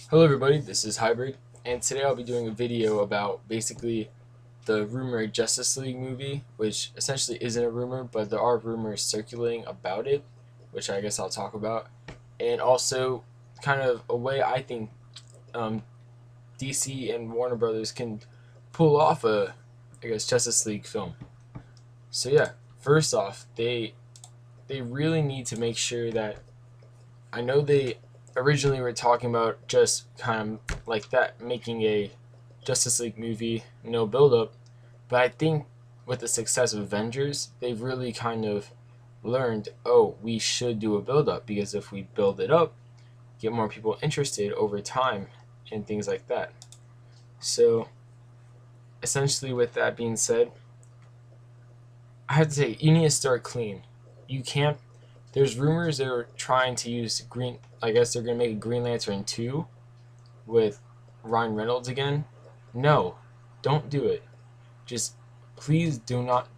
Hello everybody, this is Hybrid, and today I'll be doing a video about basically the rumored Justice League movie, which essentially isn't a rumor, but there are rumors circulating about it, which I guess I'll talk about, and also kind of a way I think um, DC and Warner Brothers can pull off a, I guess, Justice League film. So yeah, first off, they really need to make sure that I know they originally were talking about just kind of like that, making a Justice League movie, no build up. But I think with the success of Avengers, they've really kind of learned, oh, we should do a build up because if we build it up, get more people interested over time and things like that. So essentially, with that being said, I have to say you need to start clean. You can't. There's rumors they're trying to use green. I guess they're gonna make a Green Lantern 2 with Ryan Reynolds again. No, don't do it. Just please do not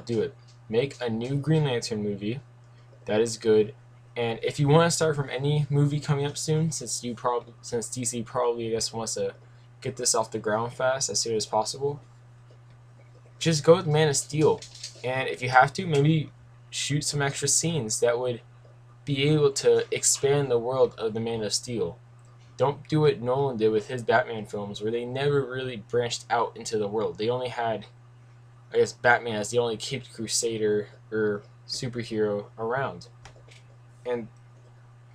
do it. Make a new Green Lantern movie that is good. And if you want to start from any movie coming up soon, since DC probably I guess wants to get this off the ground fast as soon as possible, just go with Man of Steel. And if you have to, maybe shoot some extra scenes that would be able to expand the world of the Man of Steel. Don't do what Nolan did with his Batman films, where they never really branched out into the world. They only had, I guess, Batman as the only caped crusader or superhero around. And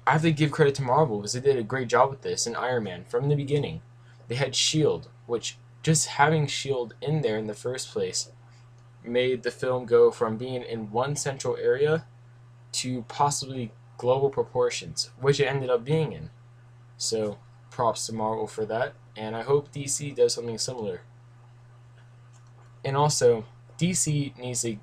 I have to give credit to Marvel because they did a great job with this in Iron Man from the beginning. They had Shield, which just having Shield in there in the first place made the film go from being in one central area to possibly global proportions, which it ended up being in. So props to Marvel for that, and I hope DC does something similar. And also, DC needs to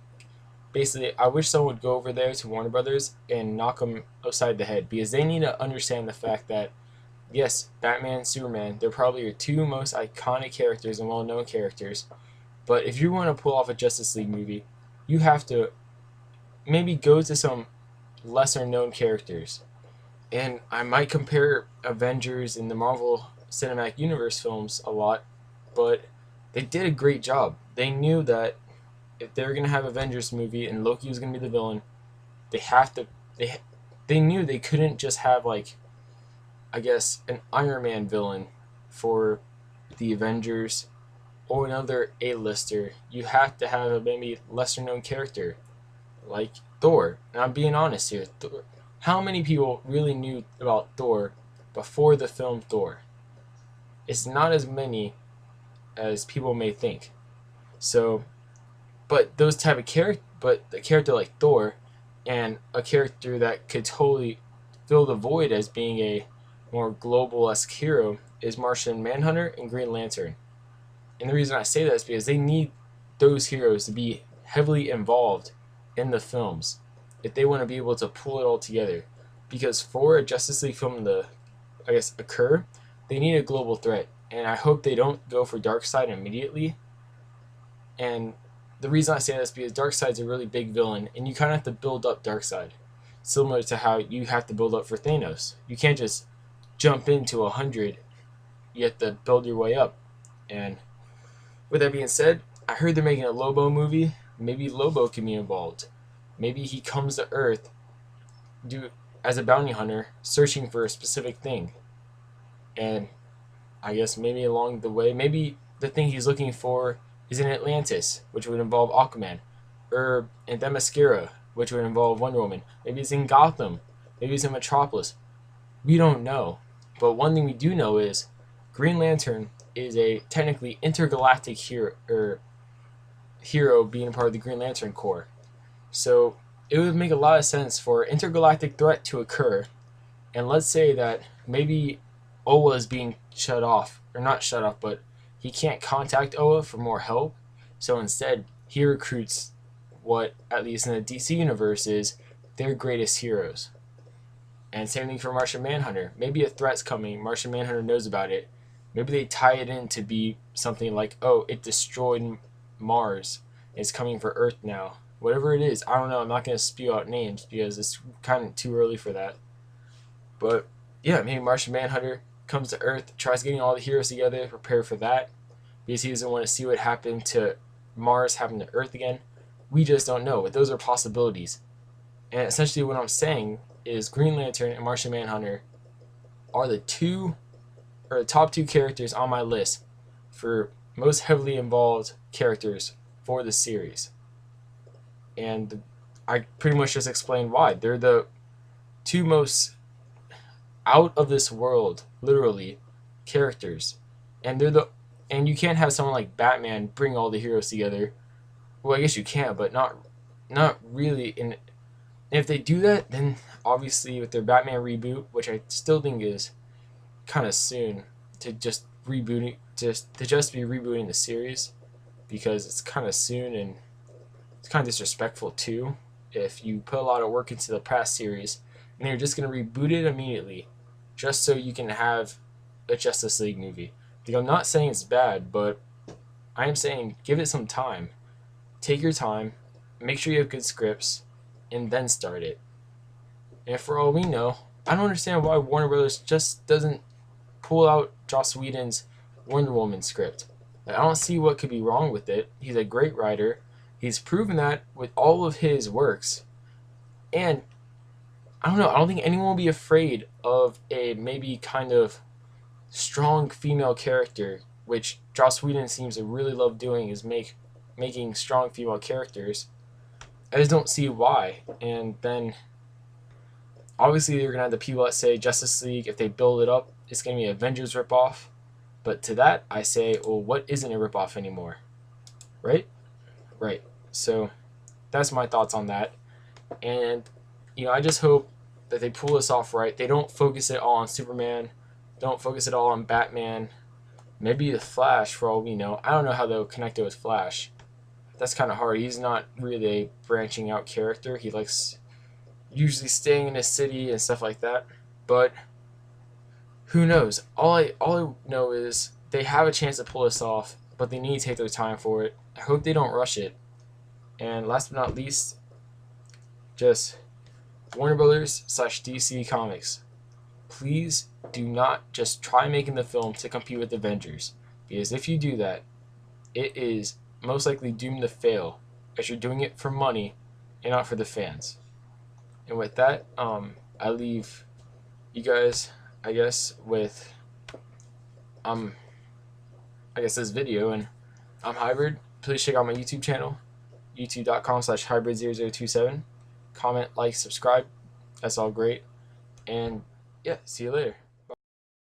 basically, I wish someone would go over there to Warner Brothers and knock them upside the head because they need to understand the fact that yes, Batman, Superman, they're probably your two most iconic characters and well-known characters. But if you want to pull off a Justice League movie, you have to maybe go to some lesser-known characters. And I might compare Avengers and the Marvel Cinematic Universe films a lot, but they did a great job. They knew that if they were gonna have Avengers movie and Loki was gonna be the villain, they have to. They they knew they couldn't just have like, I guess, an Iron Man villain for the Avengers or another A-lister. You have to have a maybe lesser known character like Thor. And I'm being honest here. How many people really knew about Thor before the film Thor? It's not as many as people may think. So, but those type of character, but a character like Thor, and a character that could totally fill the void as being a more global-esque hero is Martian Manhunter and Green Lantern. And the reason I say that is because they need those heroes to be heavily involved in the films if they want to be able to pull it all together. Because for a Justice League film to, I guess, occur, they need a global threat. And I hope they don't go for Darkseid immediately. And the reason I say that is because Darkseid's a really big villain, and you kind of have to build up Darkseid, similar to how you have to build up for Thanos. You can't just jump into 100. You have to build your way up. And with that being said, I heard they're making a Lobo movie. Maybe Lobo can be involved. Maybe he comes to Earth do as a bounty hunter, searching for a specific thing. And I guess maybe along the way, maybe the thing he's looking for is in Atlantis, which would involve Aquaman, or in Themyscira, which would involve Wonder Woman. Maybe it's in Gotham. Maybe it's in Metropolis. We don't know. But one thing we do know is Green Lantern is a technically intergalactic hero being part of the Green Lantern Corps. So it would make a lot of sense for intergalactic threat to occur. And let's say that maybe Oa is being shut off, or not shut off, but he can't contact Oa for more help. So instead, he recruits what, at least in the DC universe, is their greatest heroes. And same thing for Martian Manhunter. Maybe a threat's coming, Martian Manhunter knows about it. Maybe they tie it in to be something like, oh, it destroyed Mars. It's coming for Earth now. Whatever it is, I don't know. I'm not going to spew out names because it's kind of too early for that. But yeah, maybe Martian Manhunter comes to Earth, tries getting all the heroes together, prepare for that, because he doesn't want to see what happened to Mars happen to Earth again. We just don't know, but those are possibilities. And essentially what I'm saying is Green Lantern and Martian Manhunter are the top two characters on my list for most heavily involved characters for the series. And I pretty much just explained why. They're the two most out of this world, literally, characters. And you can't have someone like Batman bring all the heroes together. Well, I guess you can, but not really. And if they do that, then obviously with their Batman reboot, which I still think is kind of soon to just rebooting, to just be rebooting the series, because it's kind of soon and it's kind of disrespectful too. If you put a lot of work into the past series and you're just gonna reboot it immediately, just so you can have a Justice League movie. Like, I'm not saying it's bad, but I am saying give it some time. Take your time, make sure you have good scripts, and then start it. And for all we know, I don't understand why Warner Brothers just doesn't pull out Joss Whedon's Wonder Woman script. Like, I don't see what could be wrong with it. He's a great writer. He's proven that with all of his works. And I don't know, I don't think anyone will be afraid of a maybe kind of strong female character, which Joss Whedon seems to really love doing, is making strong female characters. I just don't see why. And then obviously you're gonna have the people that say Justice League, if they build it up, it's gonna be an Avengers ripoff. But to that I say, well, what isn't a ripoff anymore? Right? Right. So that's my thoughts on that. And I just hope that they pull this off right. They don't focus it all on Superman. Don't focus it all on Batman. Maybe the Flash, for all we know. I don't know how they'll connect it with Flash. That's kind of hard. He's not really a branching out character. He likes usually staying in his city and stuff like that. But who knows? All I know is they have a chance to pull this off, but they need to take their time for it. I hope they don't rush it. And last but not least, just Warner Brothers / DC Comics, please do not just try making the film to compete with Avengers, because if you do that, it is most likely doomed to fail, as you're doing it for money and not for the fans. And with that, I leave you guys, I guess, with this video, and I'm Hybrid. Please check out my YouTube channel, youtube.com/hybrid0027. Comment, like, subscribe. That's all great. And yeah, see you later.